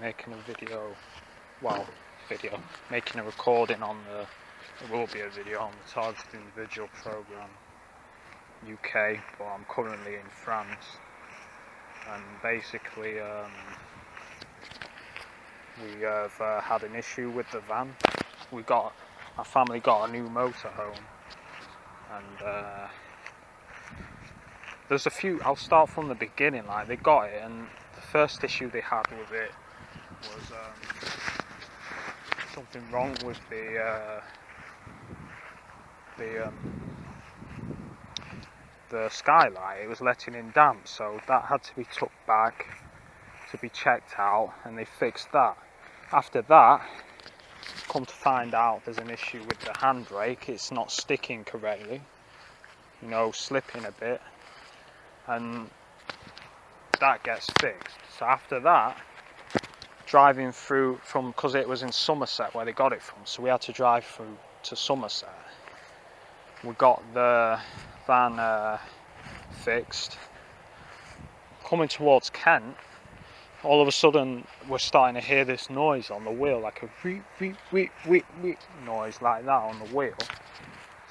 making a video, making a recording on there will be a video on the targeted individual program UK, but I'm currently in France, and basically we have had an issue with the van. Our family got a new motorhome, and there's a few. I'll start from the beginning. Like, they got it, and the first issue they had with it was something wrong with the skylight. It was letting in damp, so that had to be took back to be checked out, and they fixed that. After that, come to find out there's an issue with the handbrake. It's not sticking correctly, slipping a bit, and that gets fixed. So after that, driving through because it was in Somerset where they got it from, so we had to drive through to Somerset. We got the van fixed. Coming towards Kent, all of a sudden we're starting to hear this noise on the wheel, like a wheep, wheep, wheep, wheep, wheep noise like that on the wheel.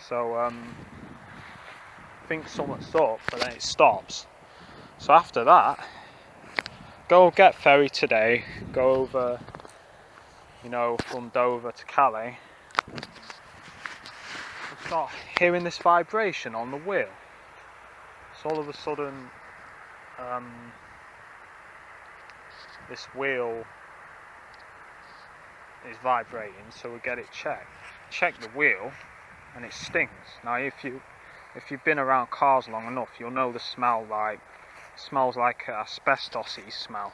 So I think something's up, but then it stops. So after that, go get ferry today, go over, from Dover to Calais. I start hearing this vibration on the wheel. So all of a sudden, this wheel is vibrating, so we get it checked. Check the wheel, and it stings. Now, if you've been around cars long enough, you'll know the smell. Smells like an asbestos-y smell,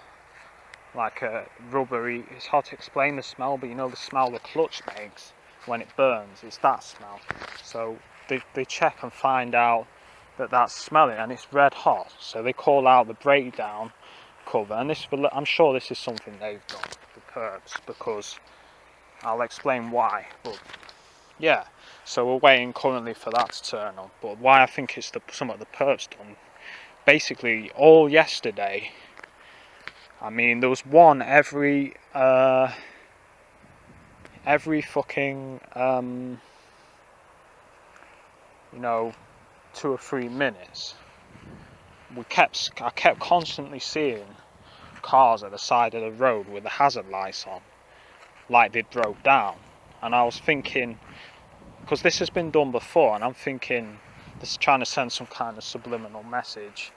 like a rubbery. It's hard to explain the smell, but the smell the clutch makes when it burns. It's that smell. So they check and find out that that's smelling, and it's red hot. So they call out the breakdown cover, and I'm sure this is something they've done, the perps, because I'll explain why. But yeah, so we're waiting currently for that to turn on. But why I think it's something the perps done. Basically, all yesterday, there was one every fucking 2 or 3 minutes. I kept constantly seeing cars at the side of the road with the hazard lights on, like they broke down. And I was thinking, because this has been done before, and I'm thinking this is trying to send some kind of subliminal message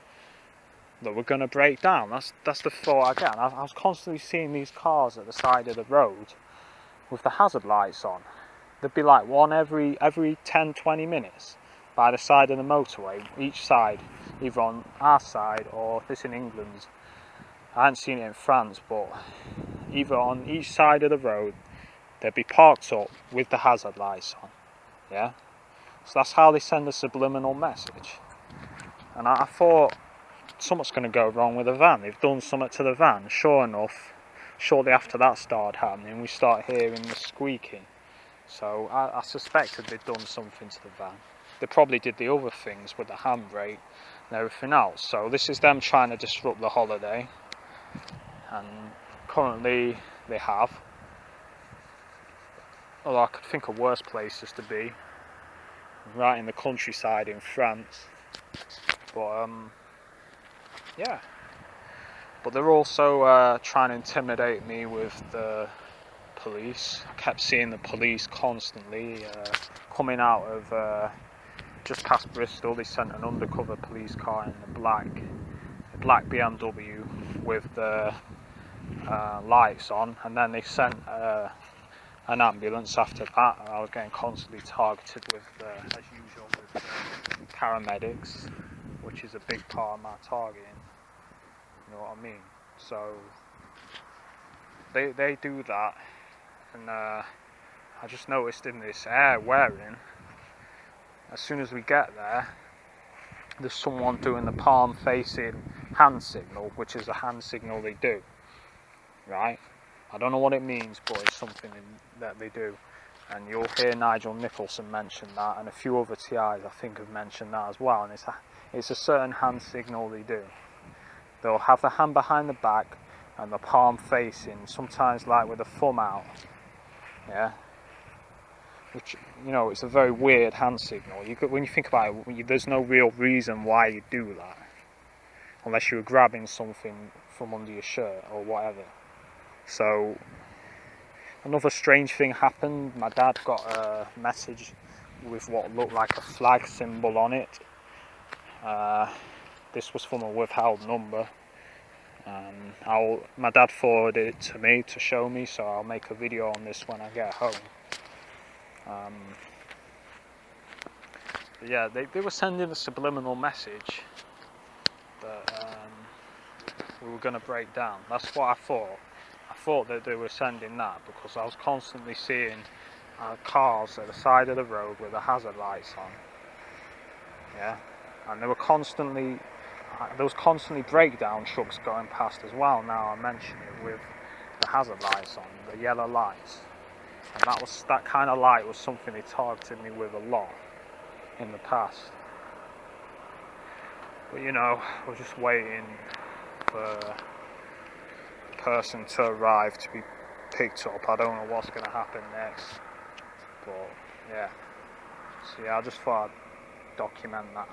that we're going to break down. That's the thought I get. I was constantly seeing these cars at the side of the road with the hazard lights on. There'd be like one every 10-20 minutes by the side of the motorway, each side, either on our side or this in England. I hadn't seen it in France, but either on each side of the road, they'd be parked up with the hazard lights on. Yeah? So that's how they send a subliminal message. And I thought, something's going to go wrong with the van. They've done something to the van. Sure enough, shortly after that started happening, we start hearing the squeaking. So I suspected they'd done something to the van. They probably did the other things with the handbrake and everything else. So this is them trying to disrupt the holiday. And currently they have. Although I could think of worse places to be. Right in the countryside in France. But yeah. But they're also trying to intimidate me with the police. I kept seeing the police constantly coming out of just past Bristol. They sent an undercover police car in the black BMW with the lights on, and then they sent an ambulance after that. I was getting constantly targeted with, as usual, with paramedics, which is a big part of my targeting. You know what I mean? So they do that, and I just noticed in this air wearing, as soon as we get there, there's someone doing the palm facing hand signal, which is a hand signal they do, right? I don't know what it means, but it's something that they do. And you'll hear Nigel Nicholson mention that, and a few other TIs I think have mentioned that as well. And it's a certain hand signal they do. They'll have the hand behind the back, and the palm facing, sometimes like with the thumb out, yeah, which, you know, it's a very weird hand signal. When you think about it, there's no real reason why you do that, unless you were grabbing something from under your shirt or whatever. So another strange thing happened. My dad got a message with what looked like a flag symbol on it. This was from a withheld number. My dad forwarded it to me to show me, so I'll make a video on this when I get home. But yeah, they were sending a subliminal message that we were going to break down. That's what I thought. I thought that they were sending that because I was constantly seeing cars at the side of the road with the hazard lights on. Yeah, and there was constantly breakdown trucks going past as well. Now I mention it, with the hazard lights on, the yellow lights, and that kind of light was something they targeted me with a lot in the past. But you know, we're just waiting for the person to arrive to be picked up. I don't know what's going to happen next, but yeah. So yeah, I just thought I'd document that.